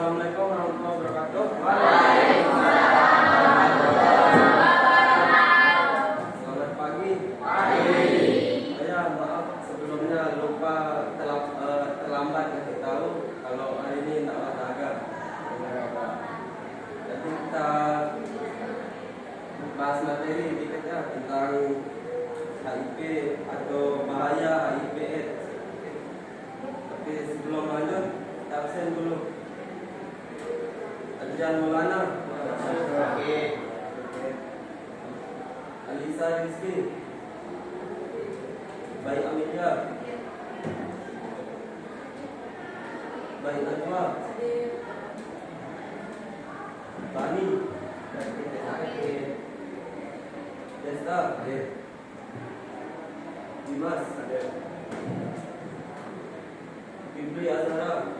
Assalamualaikum warahmatullahi wabarakatuh. Selamat pagi. Saya maaf sebelumnya lupa terlambat kasih tahu kalau hari ini tidak olahraga. Jadi kita bahas materi dikit ya tentang HIV atau bahaya HIV/AIDS. Tapi sebelum lanjut kita absen dulu. Adjan Maulana. Oke. Alisa Rizky. Baik Amelia. Baik Najwa. Bani. Desta. Dimas. Fitri Azhara.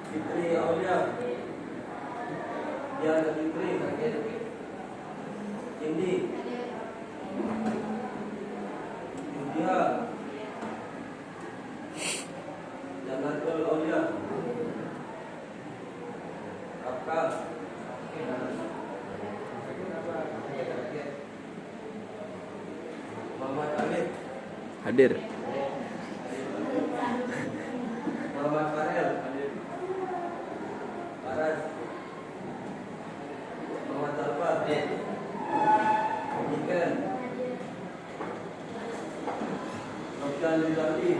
Fitri Aulia. Diana Fitri. Indi. India. Janatul Aulia. Raka. Muhammad Alif. Hadir. Muhammad Farel. Faraz. Muhammad Alfa. Niken. Nofjan Rizali.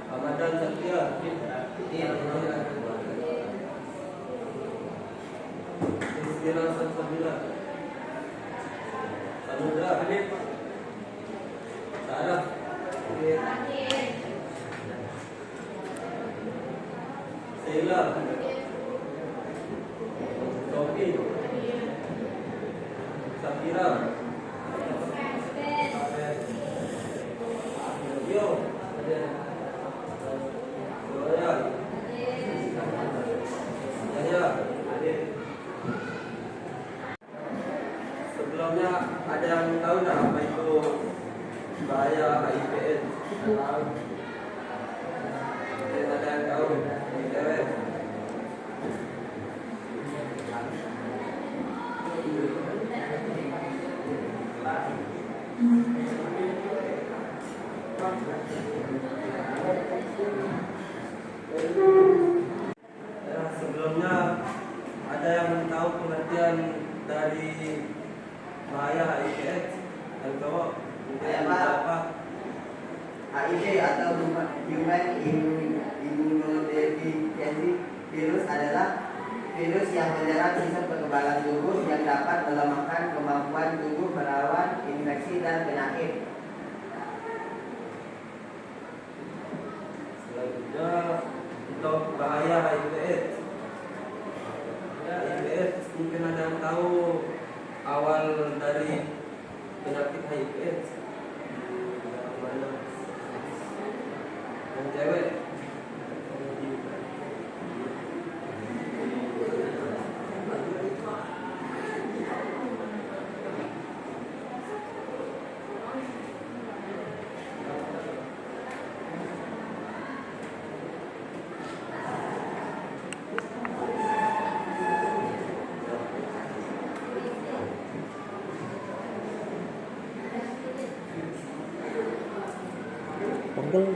Ramadan Satria. Istira Salsabila. Samudra Hanif. Sarah. Sheila. Sofi. Safira. Yo. Suraya. Yahya. Sebelumnya ada yang tahu nggak apa itu bahaya HIV/AIDS? Tahu? Mungkin ada yang tahu? Cewek. Sebelumnya ada yang tahu pengertian dari bahaya HIV/AIDS? Yang cowok mungkin apa? HIV atau Human Immunodeficiency Virus adalah virus yang menyerang sistem kekebalan tubuh yang dapat melemahkan kemampuan tubuh melawan infeksi dan penyakit. Selanjutnya untuk bahaya HIV/AIDS. HIV/AIDS mungkin ada yang tahu awal dari penyakit HIV/AIDS. Mana? Yang cewek. Pegel.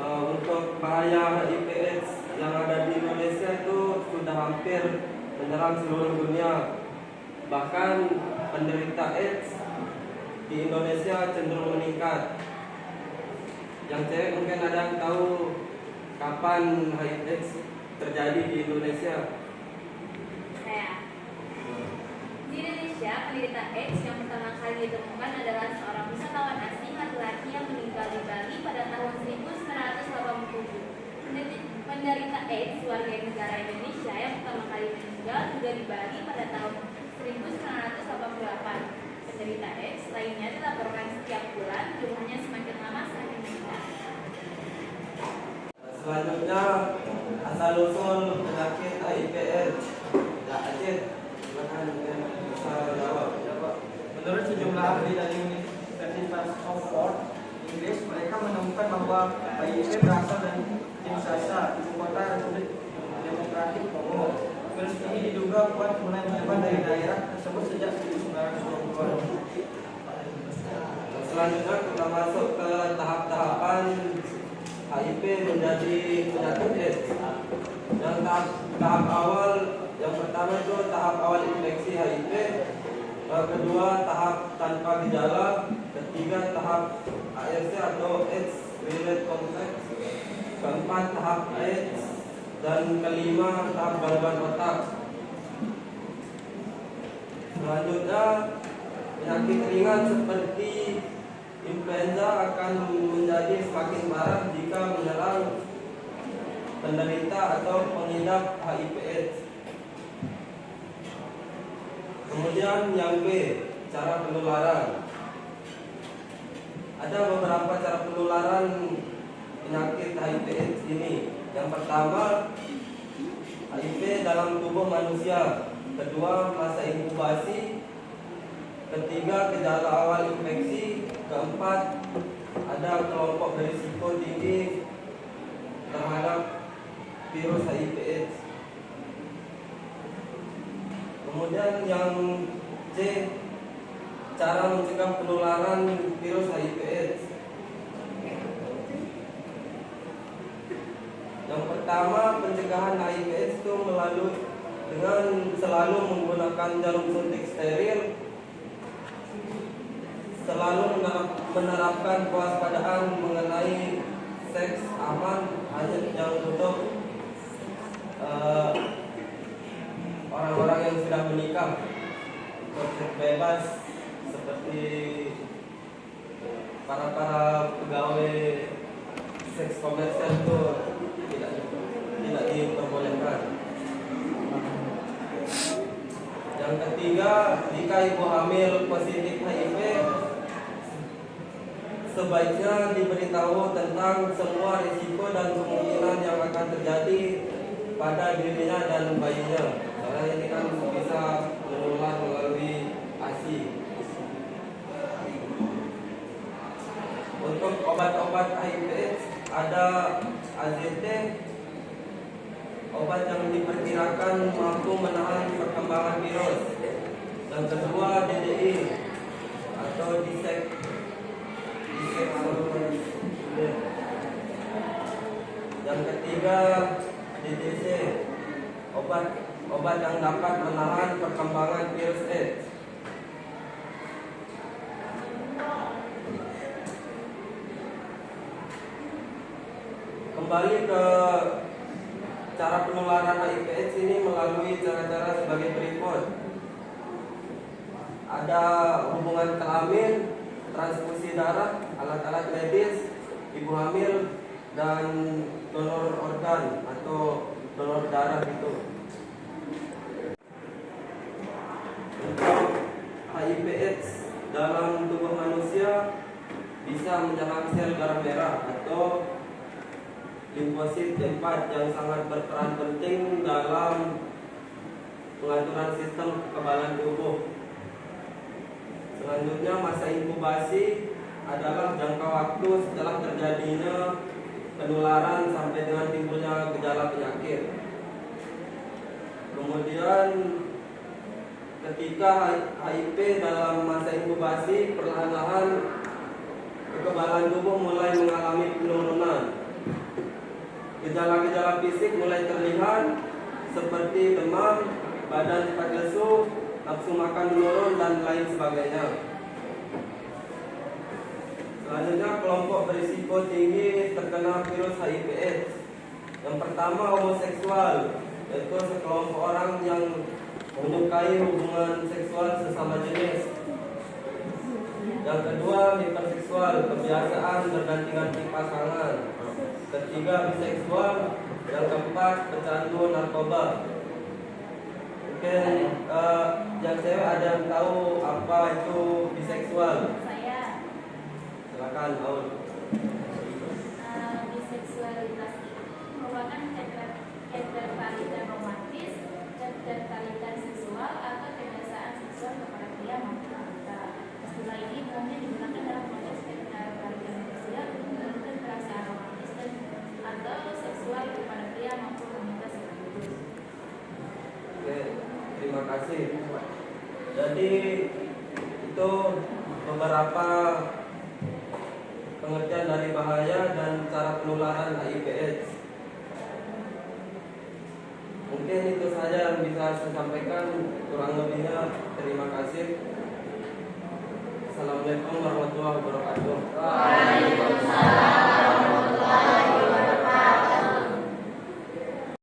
Untuk bahaya HIV/AIDS yang ada di Indonesia itu sudah hampir menyerang seluruh dunia. Bahkan penderita AIDS di Indonesia cenderung meningkat. Yang cewek mungkin ada yang tahu kapan HIV/AIDS terjadi di Indonesia? Saya. Di Indonesia, penderita AIDS yang pertama kali ditemukan adalah seorang wisatawan asing laki-laki yang meninggal di Bali pada tahun 1987. Penderita AIDS warga negara Indonesia yang pertama kali meninggal juga di Bali pada tahun 1988. Penderita AIDS lainnya dilaporkan setiap bulan, jumlahnya semakin lama semakin meningkat. Selanjutnya asal usul penyakit HIV/AIDS. Ya, Aceh, silakan bisa jawab. Menurut sejumlah ahli dari Universitas Oxford, Inggris, mereka menemukan bahwa HIV berasal dari Kinshasa, ibu kota Republik Demokratik Kongo. Virus ini diduga kuat mulai menyebar dari daerah tersebut sejak 1920-an. Selanjutnya kita masuk ke tahap-tahapan HIV menjadi penyakit AIDS. Yang tahap awal, yang pertama itu tahap awal infeksi HIV. Kedua tahap tanpa gejala. Ketiga tahap ARC atau AIDS related complex. Keempat tahap AIDS. Dan kelima tahap gangguan otak. Selanjutnya penyakit ringan seperti influenza akan menjadi semakin parah jika menyerang penderita atau pengidap HIV/AIDS. Kemudian yang B, cara penularan. Ada beberapa cara penularan penyakit HIV/AIDS ini. Yang pertama, HIV dalam tubuh manusia. Kedua, masa inkubasi. Ketiga, gejala awal infeksi. Keempat, ada kelompok berisiko tinggi terhadap virus HIV/AIDS. Kemudian yang C, cara mencegah penularan virus HIV/AIDS. Yang pertama, pencegahan HIV/AIDS itu melalui dengan selalu menggunakan jarum suntik steril, selalu menerapkan kewaspadaan mengenai seks aman hanya yang untuk orang-orang yang sudah menikah, seks bebas seperti para pegawai seks komersial itu tidak diperbolehkan. Yang ketiga, jika ibu hamil positif HIV, sebaiknya diberitahu tentang semua risiko dan kemungkinan yang akan terjadi pada dirinya dan bayinya. Karena ini kan bisa menular melalui ASI. Untuk obat-obat HIV/AIDS ada AZT, obat yang diperkirakan mampu menahan perkembangan virus. Yang kedua DDI atau yang ketiga DDC, obat yang dapat menahan perkembangan virus AIDS. Kembali ke cara penularan HIV/AIDS ini melalui cara-cara sebagai berikut. Ada hubungan kelamin, transfusi darah, alat-alat medis, ibu hamil, dan donor organ atau donor darah itu. Untuk HIV/AIDS dalam tubuh manusia bisa menyerang sel darah merah atau limfosit T4 yang sangat berperan penting dalam pengaturan sistem kekebalan tubuh. Selanjutnya, masa inkubasi adalah jangka waktu setelah terjadinya penularan sampai dengan timbulnya gejala penyakit. Kemudian ketika HIV dalam masa inkubasi, perlahan-lahan kekebalan tubuh mulai mengalami penurunan. Gejala-gejala fisik mulai terlihat seperti demam, badan cepat lesu, nafsu makan menurun, dan lain sebagainya. Selanjutnya, kelompok berisiko tinggi terkena virus HIV/AIDS. Yang pertama, homoseksual, yaitu sekelompok orang yang menyukai hubungan seksual sesama jenis. Yang kedua, hiperseksual, kebiasaan berganti-ganti pasangan. Ketiga, biseksual. Yang keempat, pecandu narkoba. Mungkin yang cewek ada yang tahu apa itu biseksual? Saya Silakan, Aul. biseksualitas Terima kasih. Jadi itu beberapa pengertian dari bahaya dan cara penularan HIV/AIDS. Mungkin itu saja yang bisa saya sampaikan. Kurang lebihnya terima kasih. Assalamualaikum warahmatullahi wabarakatuh.